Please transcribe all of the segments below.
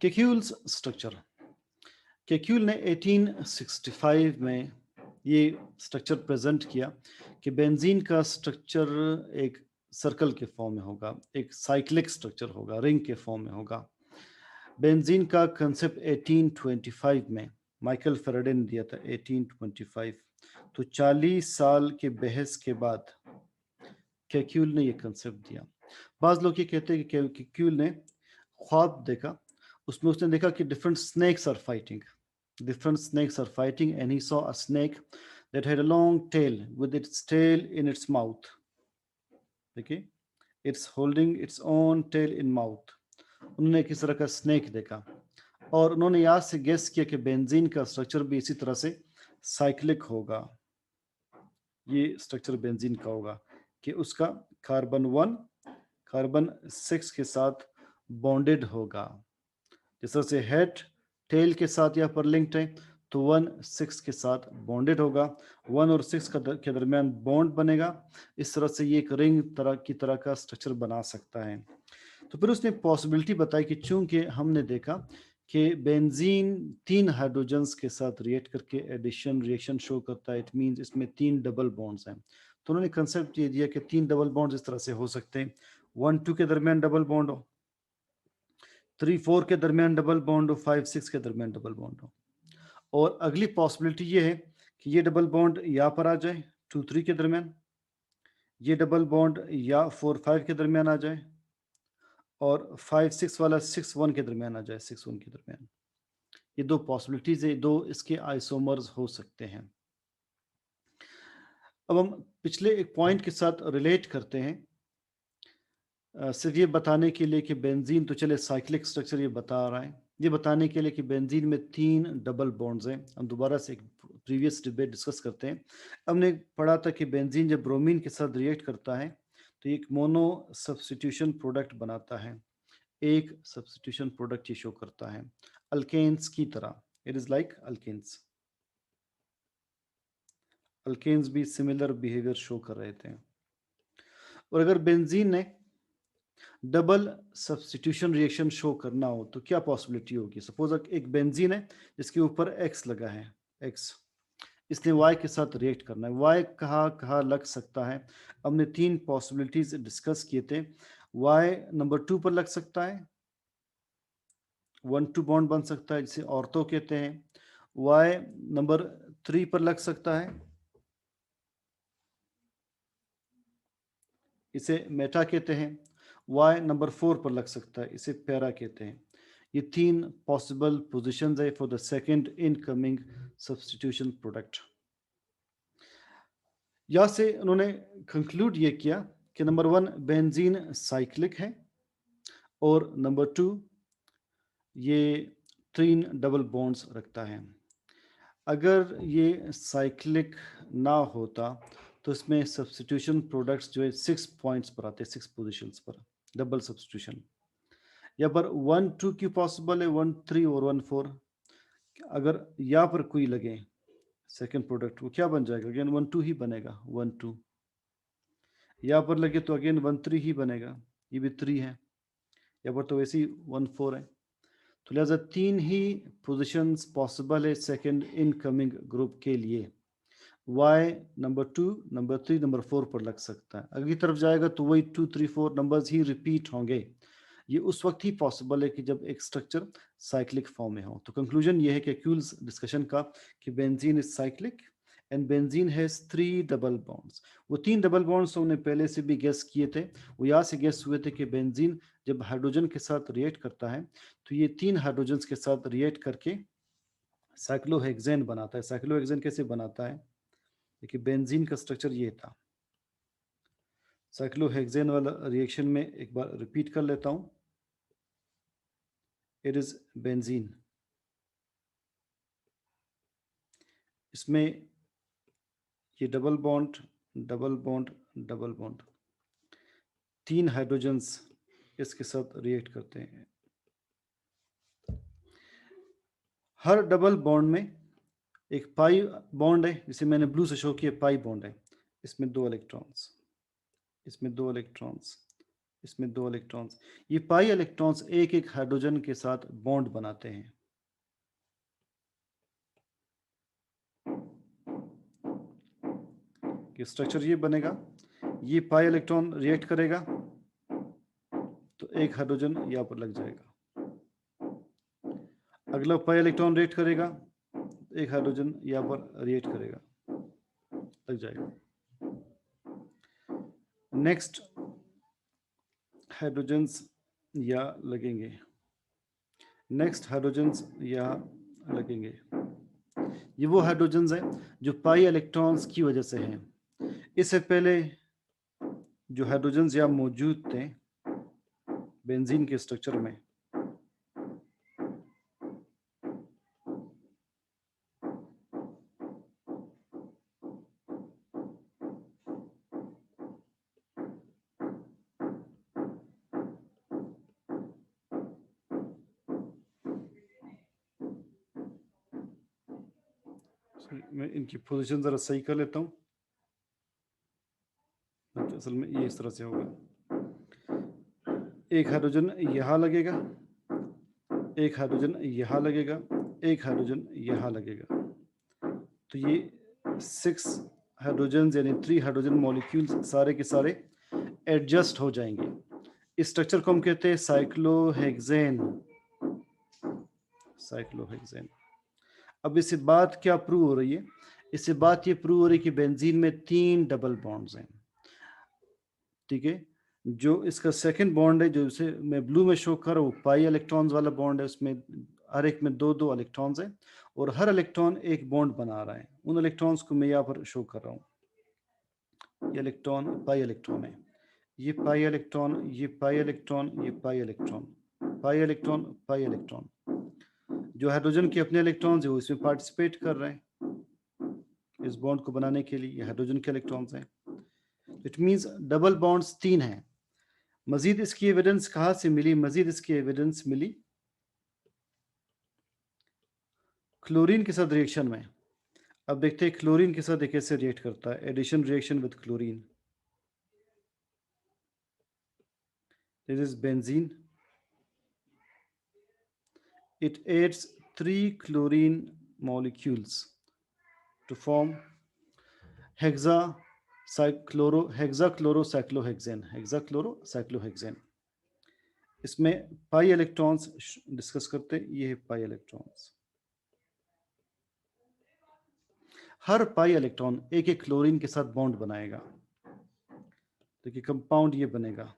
केक्यूल्स structure. केक्यूल ने 1865 में ये स्ट्रक्चर प्रेजेंट किया कि बेंजीन का स्ट्रक्चर एक सर्कल के फॉर्म में होगा, एक साइक्लिक स्ट्रक्चर होगा, रिंग के फॉर्म में होगा। बेंजीन का कंसेप्ट 1825 में माइकल फेराडे ने दिया था। 1825, तो 40 साल के बहस के बाद केक्यूल ने ये कंसेप्ट दिया। बाज़ लोग ये कहते हैं कि केक्यूल ने ख्वाब देखा, उसमें उसने देखा कि different snakes are fighting, and he saw a snake that had a long tail with its tail in its mouth. देखिए, it's holding its own tail in mouth. उन्होंने किस तरह का स्नेक देखा और उन्होंने यहाँ से गेस किया कि बेंजीन का स्ट्रक्चर भी इसी तरह से साइक्लिक होगा। ये स्ट्रक्चर बेंजीन का होगा कि उसका कार्बन 1 कार्बन 6 के साथ बॉन्डेड होगा। जिस तरह से हेड टेल के साथ यहाँ पर लिंक्ड है, तो 1 6 के साथ बॉन्डेड होगा, 1 और 6 के दरमियान बॉन्ड बनेगा। इस तरह से ये एक रिंग तरह का स्ट्रक्चर बना सकता है। तो फिर उसने पॉसिबिलिटी बताई कि चूंकि हमने देखा कि बेंजीन 3 हाइड्रोजन्स के साथ रिएक्ट करके एडिशन रिएक्शन शो करता है, इट मींस इसमें 3 डबल बॉन्ड्स हैं। तो उन्होंने कंसेप्ट ये दिया कि 3 डबल बॉन्ड्स इस तरह से हो सकते हैं, 1 2 के दरमियान डबल बॉन्ड हो, 3 4 के दरमियान डबल बॉन्ड हो, 5 6 के दरमियान डबल बॉन्ड हो। और अगली पॉसिबिलिटी ये है कि ये डबल बॉन्ड यहाँ पर आ जाए 2 3 के दरमियान, ये डबल बॉन्ड या 4 5 के दरमियान आ जाए, और 5 6 वाला 6 1 के दरमियान आ जाए, 6 1 के दरमियान। ये 2 पॉसिबिलिटीज है, 2 इसके आइसोमर्स हो सकते हैं। अब हम पिछले एक पॉइंट के साथ रिलेट करते हैं, सिर्फ ये बताने के लिए कि बेंजीन तो चले साइक्लिक स्ट्रक्चर ये बता रहा है, ये बताने के लिए कि बेंजीन में 3 डबल बॉन्ड्स हैं। हम दोबारा से एक प्रीवियस डिबेट डिस्कस करते हैं। हमने पढ़ा था कि बेंजीन जब ब्रोमीन के साथ रिएक्ट करता है तो एक मोनो सब्स्टिट्यूशन प्रोडक्ट बनाता है, एक सब्स्टिट्यूशन प्रोडक्ट ये शो करता है अल्केन्स की तरह। It is like alkanes, alkanes भी सिमिलर बिहेवियर शो कर रहे थे। और अगर बेंजीन ने डबल सब्स्टिट्यूशन रिएक्शन शो करना हो तो क्या पॉसिबिलिटी होगी? सपोज एक बेंजीन है जिसके ऊपर एक्स लगा है, एक्स, इसने वाई के साथ रिएक्ट करना है। वाई कहाँ कहाँ लग सकता है? हमने 3 पॉसिबिलिटीज डिस्कस किए थे। वाई नंबर 2 पर लग सकता है, 1 2 बॉन्ड बन सकता है जिसे ऑर्थो कहते हैं। वाई नंबर 3 पर लग सकता है, इसे मेटा कहते हैं। वाई नंबर 4 पर लग सकता है, इसे पैरा कहते हैं। ये 3 पॉसिबल पोजिशन है for the second incoming substitution product. यहाँ से उन्होंने कंक्लूड ये किया कि नंबर 1 बेंजीन साइक्लिक है, और नंबर 2 ये 3 डबल बॉन्ड्स रखता है। अगर ये साइक्लिक ना होता तो इसमें सब्स्टिट्यूशन प्रोडक्ट्स जो है 6 पॉइंट्स पर आते हैं, 6 पोजीशंस पर डबल सब्स्टिट्यूशन। यहाँ पर 1 2 की पॉसिबल है, 1 3 और 1 4। अगर यहाँ पर कोई लगे सेकंड प्रोडक्ट, वो क्या बन जाएगा? अगेन 1 2 ही बनेगा, 1 2। यहाँ पर लगे तो अगेन 1 3 ही बनेगा, ये भी 3 है। यहाँ पर तो वैसे ही 1 4 है। तो लिहाजा 3 ही पोजीशंस पॉसिबल है सेकंड इनकमिंग ग्रुप के लिए। y नंबर 2 नंबर 3 नंबर 4 पर लग सकता है। अगली तरफ जाएगा तो वही 2 3 4 नंबर्स ही रिपीट होंगे। ये उस वक्त ही पॉसिबल है कि जब एक स्ट्रक्चर साइक्लिक फॉर्म में हो। तो कंक्लूजन ये है कि क्यूल्स डिस्कशन का कि benzene is cyclic and benzene has 3 double bonds. वो 3 डबल बॉन्ड्स तो उन्हें पहले से भी गेस किए थे। वो यहाँ से गेस हुए थे कि बेंजीन जब हाइड्रोजन के साथ रिएक्ट करता है तो ये 3 हाइड्रोजन के साथ रिएक्ट करके साइक्लोहेक्सेन बनाता है। साइक्लोहेक्सेन कैसे बनाता है? देखिए, बेंजीन का स्ट्रक्चर ये था। साइक्लोहेक्सेन वाला रिएक्शन में एक बार रिपीट कर लेता हूं। इट इज बेंजीन, इसमें ये double bond double bond double bond, 3 hydrogens इसके साथ रिएक्ट करते हैं। हर डबल बॉन्ड में एक पाई बॉन्ड है, जिसे मैंने ब्लू से शो किया, पाई बॉन्ड है। इसमें 2 इलेक्ट्रॉन्स, इसमें 2 इलेक्ट्रॉन्स, इसमें 2 इलेक्ट्रॉन्स। ये पाई इलेक्ट्रॉन्स एक एक हाइड्रोजन के साथ बॉन्ड बनाते हैं। कि स्ट्रक्चर ये बनेगा, ये पाई इलेक्ट्रॉन रिएक्ट करेगा तो एक हाइड्रोजन यहाँ पर लग जाएगा। अगला पाई इलेक्ट्रॉन रिएक्ट करेगा, एक हाइड्रोजन यहाँ पर रिएक्ट करेगा, लग जाएगा। नेक्स्ट हाइड्रोजन्स यहाँ लगेंगे, नेक्स्ट हाइड्रोजन्स यहाँ लगेंगे। ये वो हाइड्रोजन्स हैं जो पाई इलेक्ट्रॉन्स की वजह से हैं। इससे पहले जो हाइड्रोजन्स यहाँ मौजूद थे बेंजीन के स्ट्रक्चर में, मैं इनकी पोजीशन जरा सही कर लेता हूँ। असल में ये इस तरह से होगा, एक हाइड्रोजन यहाँ लगेगा, एक हाइड्रोजन यहाँ लगेगा, एक हाइड्रोजन यहाँ लगेगा। तो ये 6 हाइड्रोजन यानी 3 हाइड्रोजन मॉलिक्यूल्स सारे के सारे एडजस्ट हो जाएंगे। इस स्ट्रक्चर को हम कहते हैं साइक्लोहेक्सेन। साइक्लोहेक्सेन। अब इससे बात क्या प्रूव हो रही है? इससे बात ये प्रूव हो रही है कि बेंजीन में 3 डबल बॉन्ड्स हैं। ठीक है, जो इसका सेकंड बॉन्ड है जो इसे मैं ब्लू में शो कर रहा हूँ, पाई इलेक्ट्रॉन्स वाला बॉन्ड है, उसमें हर एक में 2-2 इलेक्ट्रॉन्स हैं और हर इलेक्ट्रॉन एक बॉन्ड बना रहा है। उन इलेक्ट्रॉन्स को मैं यहाँ पर शो कर रहा हूँ। ये इलेक्ट्रॉन पाई इलेक्ट्रॉन है, ये पाई इलेक्ट्रॉन, ये पाई इलेक्ट्रॉन, ये pi electron, pi electron, pi electron. जो हाइड्रोजन के अपने इलेक्ट्रॉन्स है वो इसमें पार्टिसिपेट कर रहे हैं इस बॉन्ड को बनाने के लिए। ये हाइड्रोजन के इलेक्ट्रॉन्स हैं। इट मींस डबल बॉन्ड्स 3 हैं। मजीद इसकी एविडेंस कहाँ से मिली? मजीद इसकी एविडेंस मिली क्लोरीन के साथ रिएक्शन में। अब देखते हैं क्लोरीन के साथ कैसे रिएक्ट करता है। Addition reaction with chlorine, this is benzene, it adds 3 chlorine molecules to form hexachlorocyclohexane। इसमें पाई इलेक्ट्रॉन्स डिस्कस करते हैं। ये है पाई इलेक्ट्रॉन्स। हर पाई इलेक्ट्रॉन एक एक क्लोरीन के साथ बॉन्ड बनाएगा। देखिए कंपाउंड ये बनेगा,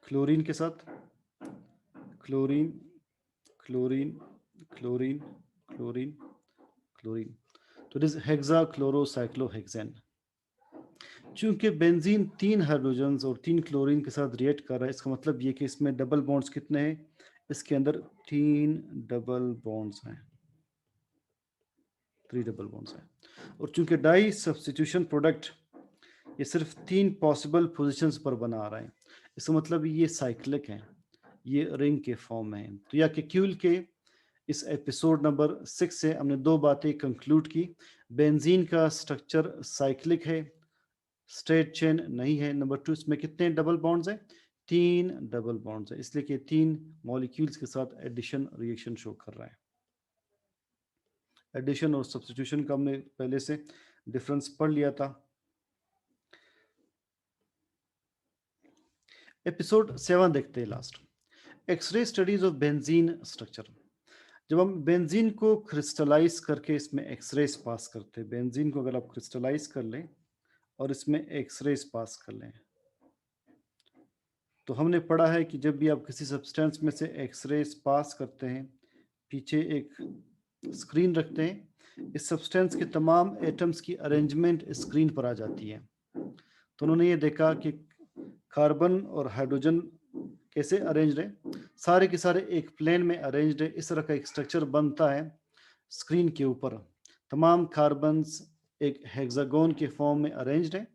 क्लोरीन के साथ chlorine, chlorine, chlorine, chlorine, chlorine. तो इट इज हेक्साक्लोरोसाइक्लोहेक्सेन। चूंकि बेंजीन 3 हाइड्रोजन्स और 3 क्लोरीन के साथ रिएक्ट कर रहा है, इसका मतलब ये कि इसमें डबल बॉन्ड्स कितने हैं? इसके अंदर 3 डबल बॉन्ड्स हैं, 3 डबल बॉन्ड्स हैं। और चूंकि डाई सब्स्टिट्यूशन प्रोडक्ट ये सिर्फ 3 पॉसिबल पोजीशंस पर बना रहा है, इसका मतलब ये साइक्लिक है, ये रिंग के फॉर्म में है। तो या कि क्यूल के इस एपिसोड नंबर 6 से हमने 2 बातें कंक्लूड की। बेंजीन का स्ट्रक्चर साइक्लिक है, स्ट्रेट चेन नहीं है। नंबर 2, इसमें कितने डबल बॉन्ड्स हैं? 3 डबल बॉन्ड्स है, इसलिए कि 3 मॉलिक्यूल्स के साथ एडिशन रिएक्शन शो कर रहा है। एडिशन और सब्स्टिट्यूशन का हमने पहले से डिफरेंस पढ़ लिया था। एपिसोड 7 देखते हैं last, X ray studies of benzene structure. जब हम बेंजीन को क्रिस्टलाइज करके इसमें एक्सरेज पास करते हैं, बेंजीन को अगर आप क्रिस्टलाइज कर लें और इसमें एक्सरेज पास कर लें, तो हमने पढ़ा है कि जब भी आप किसी सब्सटेंस में से एक्सरेज पास करते हैं, पीछे एक स्क्रीन रखते हैं, इस सब्सटेंस के तमाम एटम्स की अरेंजमेंट स्क्रीन पर आ जाती है। तो उन्होंने ये देखा कि कार्बन और हाइड्रोजन कैसे अरेंज्ड है, सारे के सारे एक प्लेन में अरेंज्ड है। इस तरह का एक स्ट्रक्चर बनता है स्क्रीन के ऊपर। तमाम कार्बन्स एक हेक्सागोन के फॉर्म में अरेंज्ड है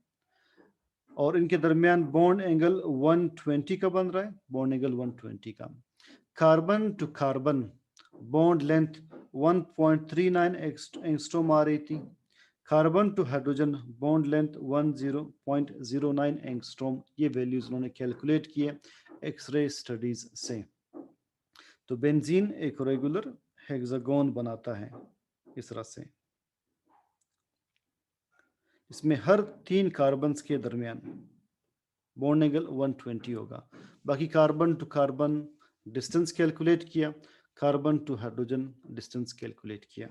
और इनके दरमियान बॉन्ड एंगल 120 का बन रहा है, बॉन्ड एंगल 120 का। Carbon to carbon bond length 1.39 angstrom आ रही थी, carbon to hydrogen bond length 10.09 angstrom, ये वैल्यूज उन्होंने कैलकुलेट किए एक्सरे स्टडीज से। तो बेंजीन एक रेगुलर हेक्सागोन बनाता है इस तरह से, इसमें हर 3 कार्बन्स के दरमियान बॉन्ड एंगल 120 होगा। बाकी carbon to carbon distance calculate किया, carbon to hydrogen distance calculate किया।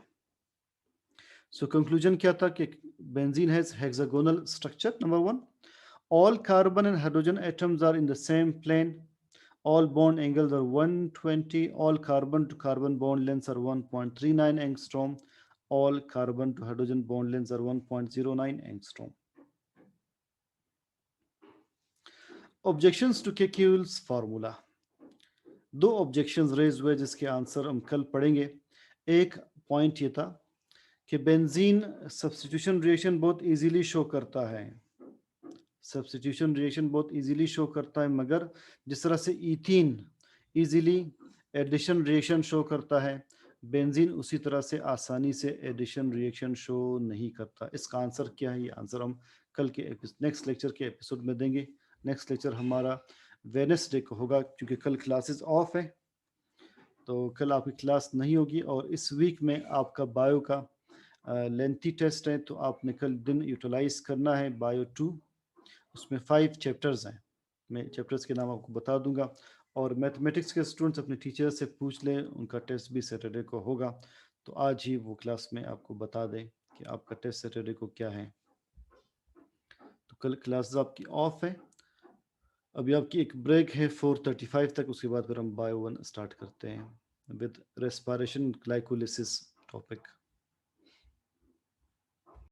सो कंक्लूजन क्या था कि benzene has hexagonal structure. Number 1, all carbon and hydrogen atoms are in the same plane, all bond angles are 120, all carbon to carbon bond lengths are 1.39 angstrom, all carbon to hydrogen bond lengths are 1.09 angstrom. Objections to Kekule's formula. दो objections raise हुए जिसके answer हम कल पढ़ेंगे। एक point ये था कि बेंजीन सब्स्टिट्यूशन रिएक्शन बहुत इजीली शो करता है, सब्स्टिट्यूशन रिएक्शन बहुत इजीली शो करता है, मगर जिस तरह से ethene easily addition reaction show करता है, बेंजीन उसी तरह से आसानी से एडिशन रिएक्शन शो नहीं करता। इसका आंसर क्या है, ये आंसर हम कल के नेक्स्ट लेक्चर के एपिसोड में देंगे। नेक्स्ट लेक्चर हमारा वेडनेसडे को होगा, क्योंकि कल क्लासेस ऑफ है, तो कल आपकी क्लास नहीं होगी। और इस वीक में आपका बायो का लेंथी टेस्ट है, तो आपने कल दिन यूटिलाइज करना है बायो 2। उसमें 5 चैप्टर्स हैं, मैं चैप्टर्स के नाम आपको बता दूंगा। और मैथमेटिक्स के स्टूडेंट्स अपने टीचर से पूछ लें, उनका टेस्ट भी सैटरडे को होगा, तो आज ही वो क्लास में आपको बता दें कि आपका टेस्ट सैटरडे को क्या है। तो कल क्लासेस आपकी ऑफ है। अभी आपकी एक ब्रेक है 4:35 तक, उसके बाद फिर हम बायो 1 स्टार्ट करते हैं विद रेस्पिरेशन ग्लाइकोलिसिस टॉपिक।